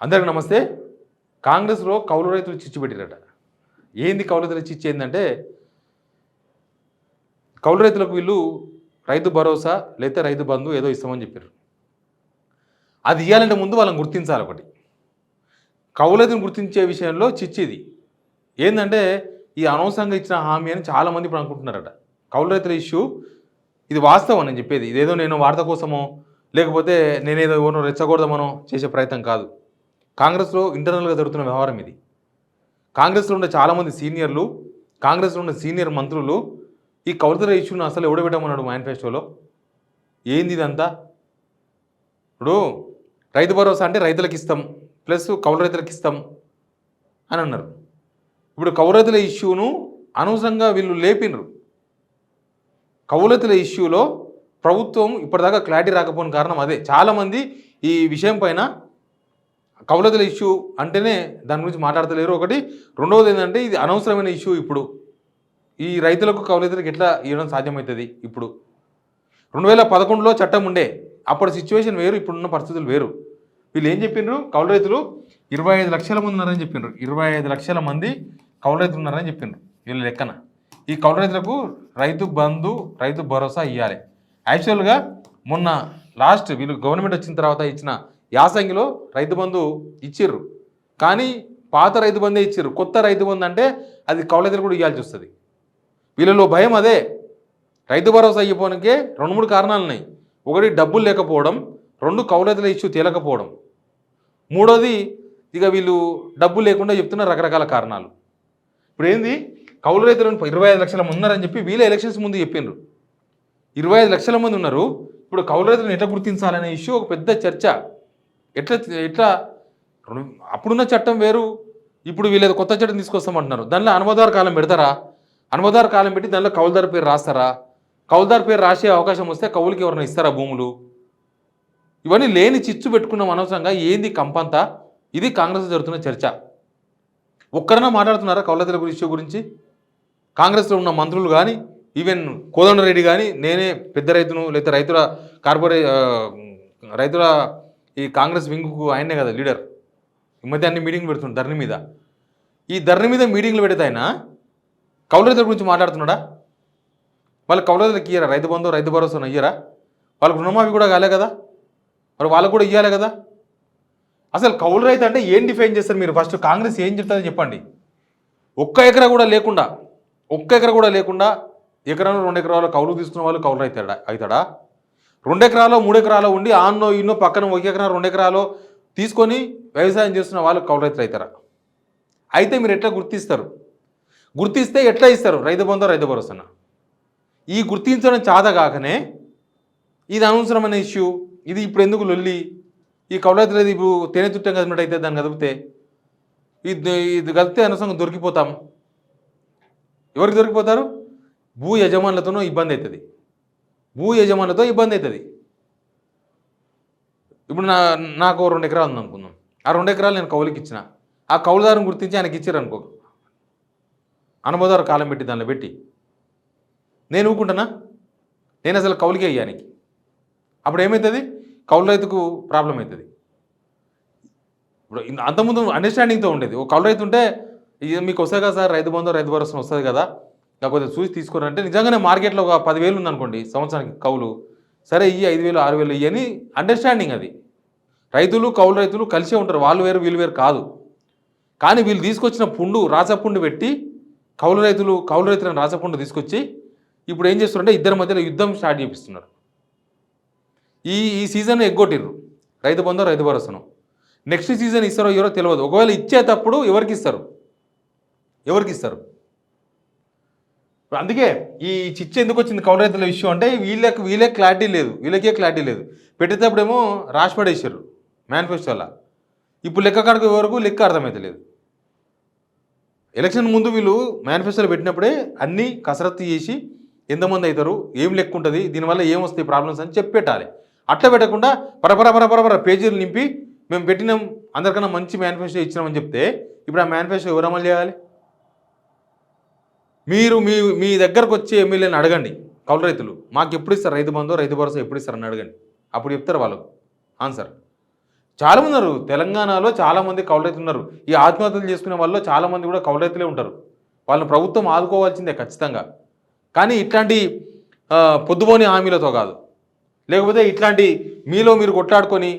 అందరికి నమస్తే. కాంగ్రెస్లో కౌలు రైతులు చిచ్చు పెట్టిరట. ఏంది కౌలు రైతుల చిచ్చు ఏంటంటే, కౌలు రైతులకు వీళ్ళు రైతు భరోసా లేకపోతే రైతు బంధు ఏదో ఇస్తామని చెప్పారు. అది ఇవ్వాలంటే ముందు వాళ్ళని గుర్తించాలి. ఒకటి కౌలు రైతులను గుర్తించే విషయంలో చిచ్చు ఇది. ఏంటంటే ఈ అనవసరంగా ఇచ్చిన హామీ అని చాలామంది ఇప్పుడు అనుకుంటున్నారట. కౌలు రైతుల ఇష్యూ ఇది వాస్తవం నేను చెప్పేది. ఇదేదో నేను వార్త కోసమో లేకపోతే నేనేదో ఎవరినో రెచ్చగొడదామనో చేసే ప్రయత్నం కాదు. కాంగ్రెస్లో ఇంటర్నల్గా జరుగుతున్న వ్యవహారం ఇది. కాంగ్రెస్లో ఉండే చాలామంది సీనియర్లు, కాంగ్రెస్లో ఉన్న సీనియర్ మంత్రులు ఈ కౌలుదారుల ఇష్యూను అసలు ఎవడబెట్టమన్నాడు మేనిఫెస్టోలో. ఏంది ఇదంతా? ఇప్పుడు రైతు భరోసా అంటే రైతులకు ఇస్తాం ప్లస్ కౌలు రైతులకు ఇస్తాం అని అన్నారు. ఇప్పుడు కౌలు రైతుల ఇష్యూను అనవసరంగా వీళ్ళు లేపినరు. కౌలు రైతుల ఇష్యూలో ప్రభుత్వం ఇప్పటిదాకా క్లారిటీ రాకపోయిన కారణం అదే. చాలామంది ఈ విషయం పైన కౌలు రైతుల ఇష్యూ అంటేనే దాని గురించి మాట్లాడతలేరు. ఒకటి. రెండవది ఏంటంటే ఇది అనవసరమైన ఇష్యూ. ఇప్పుడు ఈ రైతులకు కౌలు రైతులకు ఎట్లా ఇవ్వడం సాధ్యమవుతుంది? ఇప్పుడు 2011లో చట్టం ఉండే, అప్పుడు సిచ్యువేషన్ వేరు, ఇప్పుడున్న పరిస్థితులు వేరు. వీళ్ళు ఏం చెప్పిండ్రు? కౌలు రైతులు 25 లక్షల మంది ఉన్నారని చెప్పిండ్రు. 25 లక్షల మంది కౌలు రైతులు ఉన్నారని చెప్పిండ్రు వీళ్ళ లెక్కన. ఈ కౌలు రైతులకు రైతు బంధు రైతు భరోసా ఇవ్వాలి. యాక్చువల్గా మొన్న లాస్ట్ వీళ్ళు గవర్నమెంట్ వచ్చిన తర్వాత ఇచ్చిన యాసంగిలో రైతు బంధు ఇచ్చిర్రు, కానీ పాత రైతు బంధే ఇచ్చిర్రు. కొత్త రైతు బంధు అంటే అది కౌలు రైతులు కూడా ఇవ్వాల్సి వస్తుంది. వీళ్ళలో భయం అదే. రైతు భరోసా ఇవ్వడానికే 2-3 కారణాలు ఉన్నాయి. ఒకటి డబ్బులు లేకపోవడం, 2 కౌలు రైతుల ఇష్యూ తేలకపోవడం, 3వది ఇక వీళ్ళు డబ్బులు లేకుండా చెప్తున్న రకరకాల కారణాలు. ఇప్పుడు ఏంది? కౌలు రైతులను 25 లక్షల మంది ఉన్నారని చెప్పి వీళ్ళే ఎలక్షన్స్ ముందు చెప్పిండ్రు. 25 లక్షల మంది ఉన్నారు. ఇప్పుడు కౌలు రైతులను ఎట్లా గుర్తించాలనే ఇష్యూ ఒక పెద్ద చర్చ. ఎట్లా అప్పుడున్న చట్టం వేరు, ఇప్పుడు వీళ్ళు కొత్త చట్టం తీసుకొస్తామంటున్నారు. దానిలో అనుమతిదారు కాలం పెడతారా? అనుమతిదారు కాలం పెట్టి దానిలో కౌలుదారు పేరు రాస్తారా? కౌలుదారు పేరు రాసే అవకాశం వస్తే కౌలుకి ఎవరైనా ఇస్తారా భూములు? ఇవన్నీ లేని చిచ్చు పెట్టుకున్నాం అనవసరంగా. ఏంది కంపంతా? ఇది కాంగ్రెస్ జరుగుతున్న చర్చ. ఒక్కరైనా మాట్లాడుతున్నారా కౌలు రైతుల ఇష్యూ గురించి? కాంగ్రెస్లో ఉన్న మంత్రులు కానీ, ఈవెన్ కోదండరెడ్డి కానీ, నేనే పెద్ద రైతును లేకపోతే రైతుల ఈ కాంగ్రెస్ వింగ్కు ఆయనే కదా లీడర్. ఈ మధ్య అన్ని మీటింగ్లు పెడుతున్నాడు ధరణి మీద. ఈ ధరణి మీద మీటింగ్లు పెడితే ఆయన కౌలు రైతుల గురించి మాట్లాడుతున్నాడా? వాళ్ళు కౌలు రైతులకు ఇయ్యరా? రైతు బంధు రైతు భరోసా ఇయ్యరా? వాళ్ళకు రుణమాఫీ కూడా కాలే కదా, మరి వాళ్ళకు కూడా ఇవ్వాలి కదా. అసలు కౌలు రైతు అంటే ఏం డిఫైన్ చేస్తారు మీరు? ఫస్ట్ కాంగ్రెస్ ఏం చెప్తారని చెప్పండి. ఒక్క ఎకరా కూడా లేకుండా ఎకరాలు 2 ఎకరాలు కౌలు తీసుకున్న వాళ్ళు కౌలు రైతు అవుతాడా? 2 ఎకరాలు 3 ఎకరాలు ఉండి ఆన్నో ఇన్నో పక్కన 1 ఎకరా 2 ఎకరాలు తీసుకొని వ్యవసాయం చేస్తున్న వాళ్ళు కౌలు రైతులు అవుతారా? అయితే మీరు ఎట్లా గుర్తిస్తారు? గుర్తిస్తే ఎట్లా ఇస్తారు రైతు బంధు రైతు భరోసా? ఈ గుర్తించడం చాదగాకనే ఇది అనవసరమైన ఇష్యూ. ఇది ఇప్పుడు ఎందుకు లొల్లి? ఈ కౌలు రైతులది ఇప్పుడు తేనె చుట్టం కదిపినట్టయితే దాన్ని కదిపితే ఇది కలిపితే అనవసరంగా దొరికిపోతాం. ఎవరికి దొరికిపోతారు? భూ యజమానులతోనూ ఇబ్బంది అవుతుంది. ఇప్పుడు నాకు 2 ఎకరాలు ఉందనుకుందాం. ఆ 2 ఎకరాలు నేను కౌలుకి ఇచ్చిన. ఆ కౌలుదారుని గుర్తించి ఆయనకి ఇచ్చారు అనుకో, అనుమతిదారు కాలం పెట్టి దానిలో పెట్టి నేను ఊరుకుంటానా? నేను అసలు కౌలుకే అయ్యానికి. అప్పుడు ఏమవుతుంది? కౌలు రైతుకు ప్రాబ్లం అవుతుంది. ఇప్పుడు అంతకుముందు అండర్స్టాండింగ్తో ఉండేది. ఒక కౌలు రైతు ఉంటే ఇది మీకు వస్తుంది కదా సార్, రైతు బంధు రైతు భరోసా వస్తుంది కదా, కాకపోతే చూసి తీసుకోరంటే నిజంగానే మార్కెట్లో ఒక 10,000 ఉందనుకోండి సంవత్సరానికి కౌలు, సరే ఇవి 5,000 6,000 ఇవి అని అండర్స్టాండింగ్ అది. రైతులు కౌలు రైతులు కలిసే ఉంటారు, వాళ్ళు వేరు వీళ్ళు వేరు కాదు. కానీ వీళ్ళు తీసుకొచ్చిన రాచపుండు పెట్టి కౌలు రైతులను రాచపుండు తీసుకొచ్చి ఇప్పుడు ఏం చేస్తున్నారంటే ఇద్దరి మధ్యలో యుద్ధం స్టార్ట్ చేపిస్తున్నారు. ఈ సీజన్ ఎగ్గొట్టిర్రు రైతు బంధు రైతు భరోసాను. నెక్స్ట్ సీజన్ ఇస్తారో ఎవరో తెలియదు. ఒకవేళ ఇచ్చేటప్పుడు ఎవరికి ఇస్తారు? అందుకే ఈ చిచ్చు ఎందుకు వచ్చింది కౌలు రైతుల విషయం అంటే వీళ్ళకే క్లారిటీ లేదు. పెట్టేటప్పుడేమో రాసి పడేసారు మేనిఫెస్టోలా. ఇప్పుడు లెక్క కాడకు వరకు లెక్క అర్థమవుతలేదు. ఎలక్షన్ ముందు వీళ్ళు మేనిఫెస్టోలో పెట్టినప్పుడే అన్నీ కసరత్తు చేసి ఎంతమంది అవుతారు, ఏం లెక్క ఉంటుంది, దీనివల్ల ఏం వస్తాయి ప్రాబ్లమ్స్ అని చెప్పి పెట్టాలి. అట్లా పెట్టకుండా పరపర పేజీలు నింపి మేము పెట్టినాం అందరికన్నా మంచి మేనిఫెస్టో ఇచ్చినామని చెప్తే ఇప్పుడు ఆ మేనిఫెస్టో ఎవరు అమలు చేయాలి? మీరు మీ దగ్గరకు వచ్చి ఎమ్మెల్యేని అడగండి. కౌలు రైతులు మాకు ఎప్పుడు ఇస్తారు రైతు బంధు రైతు భరోసా ఎప్పుడు ఇస్తారని అడగండి. అప్పుడు చెప్తారు వాళ్ళకు ఆన్సర్. చాలామంది ఉన్నారు తెలంగాణలో, చాలామంది కౌలు రైతులు ఉన్నారు. ఈ ఆత్మహత్యలు చేసుకునే వాళ్ళలో చాలామంది కూడా కౌలు రైతులే ఉంటారు. వాళ్ళని ప్రభుత్వం ఆదుకోవాల్సిందే ఖచ్చితంగా. కానీ ఇట్లాంటి పొద్దుపోని హామీలతో కాదు, లేకపోతే ఇట్లాంటి మీలో మీరు కొట్లాడుకొని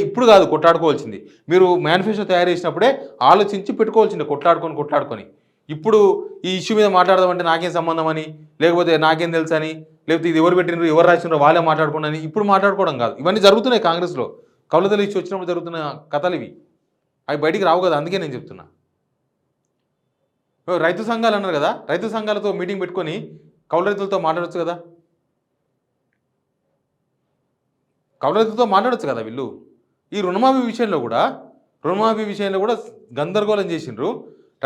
ఇప్పుడు కాదు కొట్లాడుకోవాల్సింది. మీరు మేనిఫెస్టో తయారు చేసినప్పుడే ఆలోచించి పెట్టుకోవాల్సిందే, కొట్లాడుకొని. ఇప్పుడు ఈ ఇష్యూ మీద మాట్లాడదామంటే నాకేం సంబంధం అని, లేకపోతే నాకేం తెలుసు అని, లేకపోతే ఇది ఎవరు పెట్టినారు, ఎవరు రాసినారో వాళ్ళే మాట్లాడుకున్నారని ఇప్పుడు మాట్లాడుకోవడం కాదు. ఇవన్నీ జరుగుతున్నాయి కాంగ్రెస్లో. కౌలుదల ఇష్యూ వచ్చినప్పుడు జరుగుతున్న కథలు ఇవి. అవి బయటికి రావు కదా, అందుకే నేను చెప్తున్నా. రైతు సంఘాలు అన్నారు కదా, రైతు సంఘాలతో మీటింగ్ పెట్టుకొని కౌలు రైతులతో మాట్లాడచ్చు కదా, వీళ్ళు. ఈ రుణమాఫీ విషయంలో కూడా గందరగోళం చేసిండ్రు.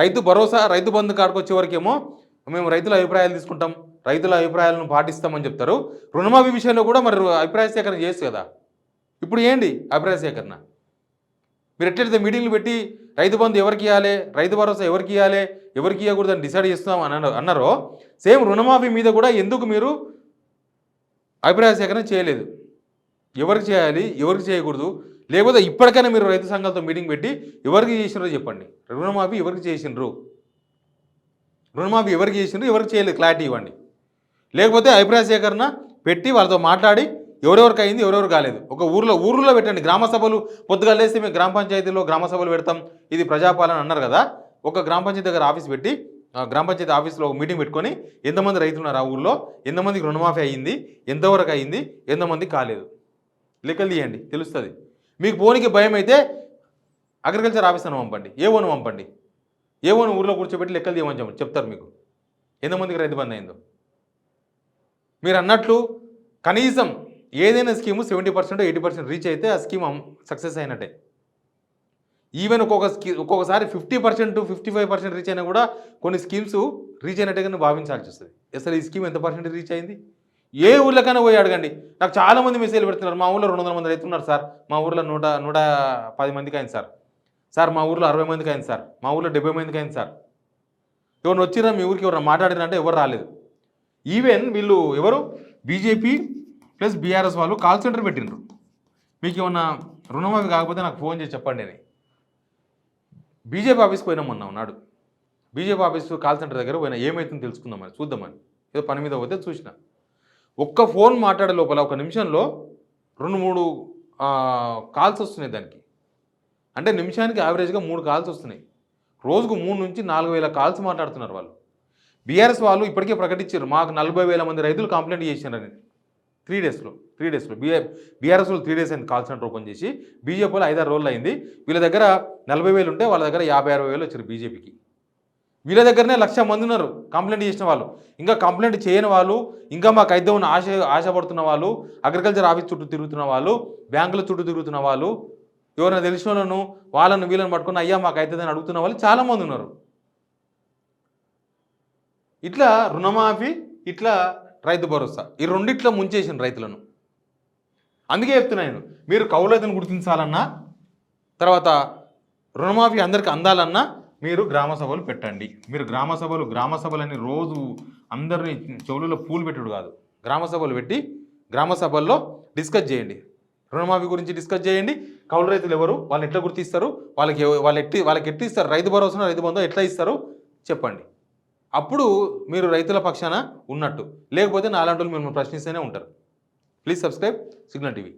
రైతు భరోసా, రైతు బంధు కాడికొచ్చే వరకేమో మేము రైతుల అభిప్రాయాలు తీసుకుంటాం, రైతుల అభిప్రాయాలను పాటిస్తామని చెప్తారు. రుణమాఫీ విషయంలో కూడా మరి అభిప్రాయ సేకరణ చేయొచ్చు కదా. ఇప్పుడు ఏంటి అభిప్రాయ సేకరణ? మీరు ఎట్లయితే మీటింగ్లు పెట్టి రైతు బంధు ఎవరికి ఇవ్వాలి, రైతు భరోసా ఎవరికి ఇవ్వాలి, ఎవరికి ఇవ్వకూడదని డిసైడ్ చేస్తాం అన్నారో, సేమ్ రుణమాఫీ మీద కూడా ఎందుకు మీరు అభిప్రాయ సేకరణ చేయలేదు? ఎవరికి చేయాలి, ఎవరికి చేయకూడదు, లేకపోతే ఇప్పటికైనా మీరు రైతు సంఘాలతో మీటింగ్ పెట్టి ఎవరికి చేసినారో చెప్పండి. రుణమాఫీ ఎవరికి చేసినారు, ఎవరికి చేయలేదు క్లారిటీ ఇవ్వండి. లేకపోతే అభిప్రాయ సేకరణ పెట్టి వాళ్ళతో మాట్లాడి ఎవరెవరికి అయింది, ఎవరెవరు కాలేదు ఒక ఊర్లో పెట్టండి. గ్రామ సభలు పొద్దుగా లేస్తే మేము గ్రామ పంచాయతీలో గ్రామ సభలు పెడతాం, ఇది ప్రజాపాలన అన్నారు కదా. ఒక గ్రామ పంచాయతీ దగ్గర ఆఫీస్ పెట్టి, గ్రామ పంచాయతీ ఆఫీస్లో ఒక మీటింగ్ పెట్టుకొని ఎంతమంది రైతులు ఉన్నారు ఆ ఊళ్ళో, ఎంతమందికి రుణమాఫీ అయ్యింది, ఎంతవరకు అయ్యింది, ఎంతమంది కాలేదు, లెక్కలు తీయండి, తెలుస్తుంది. మీకు పోనీకి భయం అయితే అగ్రికల్చర్ ఆఫీసర్ని పంపండి, ఏవోను ఊర్లో కూర్చోబెట్టి లెక్కలు తీయమని చెప్తారు మీకు ఎంతమందికి రైతు బంధు అయిందో. మీరు అన్నట్లు కనీసం ఏదైనా స్కీము 70% 80% రీచ్ అయితే ఆ స్కీమ్ సక్సెస్ అయినట్టే. ఈవెన్ ఒక్కొక్కసారి 50% 55% రీచ్ అయినా కూడా కొన్ని స్కీమ్స్ రీచ్ అయినట్టుగా భావించాల్సి వస్తుంది. అసలు ఈ స్కీమ్ ఎంత పర్సెంటేజ్ రీచ్ అయింది? ఏ ఊళ్ళకైనా పోయి అడగండి. నాకు చాలామంది మెసేజ్లు పెడుతున్నారు, మా ఊళ్ళో 200 మంది రైతున్నారు సార్, మా ఊళ్ళో 110 మందికి అయింది సార్, మా ఊళ్ళో 60 మందికి అయింది సార్, మా ఊళ్ళో 70 మందికి అయింది సార్. ఎవరు వచ్చినా మీ ఊరికి ఎవరు మాట్లాడినంటే ఎవరు రాలేదు. ఈవెన్ వీళ్ళు ఎవరు బీజేపీ ప్లస్ బీఆర్ఎస్ వాళ్ళు కాల్ సెంటర్ పెట్టిండ్రు, మీకు ఏమన్నా రుణమాఫీ కాకపోతే నాకు ఫోన్ చేసి చెప్పండి అని. బీజేపీ ఆఫీస్కి పోయినాం ఉన్నాడు, బీజేపీ ఆఫీస్ కాల్ సెంటర్ దగ్గర పోయినా, ఏమవుతుందో తెలుసుకుందామని, చూద్దామని ఏదో పని మీద పోతే చూసిన. ఒక్క ఫోన్ మాట్లాడే లోపల 1 నిమిషంలో 2-3 కాల్స్ వస్తున్నాయి దానికి. అంటే నిమిషానికి యావరేజ్గా 3 కాల్స్ వస్తున్నాయి. రోజుకు 3 నుంచి 4,000 కాల్స్ మాట్లాడుతున్నారు వాళ్ళు. బీఆర్ఎస్ వాళ్ళు ఇప్పటికే ప్రకటించారు, మాకు 40,000 మంది రైతులు కంప్లైంట్ చేసినారని 3 డేస్లో. బీఆర్ఎస్ వాళ్ళు 3 డేస్ అయింది కాల్ సెంటర్ ఓపెన్ చేసి. బీజేపీ వాళ్ళు 5-6 రోజులు అయింది. వీళ్ళ దగ్గర 40,000 ఉంటే వాళ్ళ దగ్గర 50,000-60,000 వచ్చారు బీజేపీకి. వీళ్ళ దగ్గరనే 1,00,000 మంది ఉన్నారు కంప్లైంట్ చేసిన వాళ్ళు. ఇంకా కంప్లైంట్ చేయని వాళ్ళు, ఇంకా మాకు అయితే ఉన్న ఆశపడుతున్న వాళ్ళు, అగ్రికల్చర్ ఆఫీస్ చుట్టూ తిరుగుతున్న వాళ్ళు, బ్యాంకుల చుట్టూ తిరుగుతున్న వాళ్ళు, ఎవరైనా తెలిసిన వాళ్ళను వీళ్ళని పట్టుకుని అయ్యా మాకు అవుతుందని అడుగుతున్న వాళ్ళు చాలామంది ఉన్నారు. ఇట్లా రుణమాఫీ, ఇట్లా రైతు భరోసా, ఈ రెండిట్లో ముంచేసిన రైతులను. అందుకే చెప్తున్నాను, మీరు కౌలు రైతును గుర్తించాలన్నా, తర్వాత రుణమాఫీ అందరికీ అందాలన్నా మీరు గ్రామ సభలు పెట్టండి. మీరు గ్రామ సభలని రోజు అందరినీ చెవులలో పూలు పెట్టుడు కాదు, గ్రామ సభలు పెట్టి గ్రామ సభల్లో డిస్కస్ చేయండి. రుణమాఫీ గురించి డిస్కస్ చేయండి. కౌలు రైతులు ఎవరు, వాళ్ళని ఎట్లా గుర్తిస్తారు, వాళ్ళకి ఎట్లా ఇస్తారు, రైతు భరోసా రైతు బంధు ఎట్లా ఇస్తారు చెప్పండి. అప్పుడు మీరు రైతుల పక్షాన ఉన్నట్టు. లేకపోతే నాలాంటి వాళ్ళు మిమ్మల్ని ప్రశ్నిస్తూనే ఉంటారు. Please subscribe signal TV.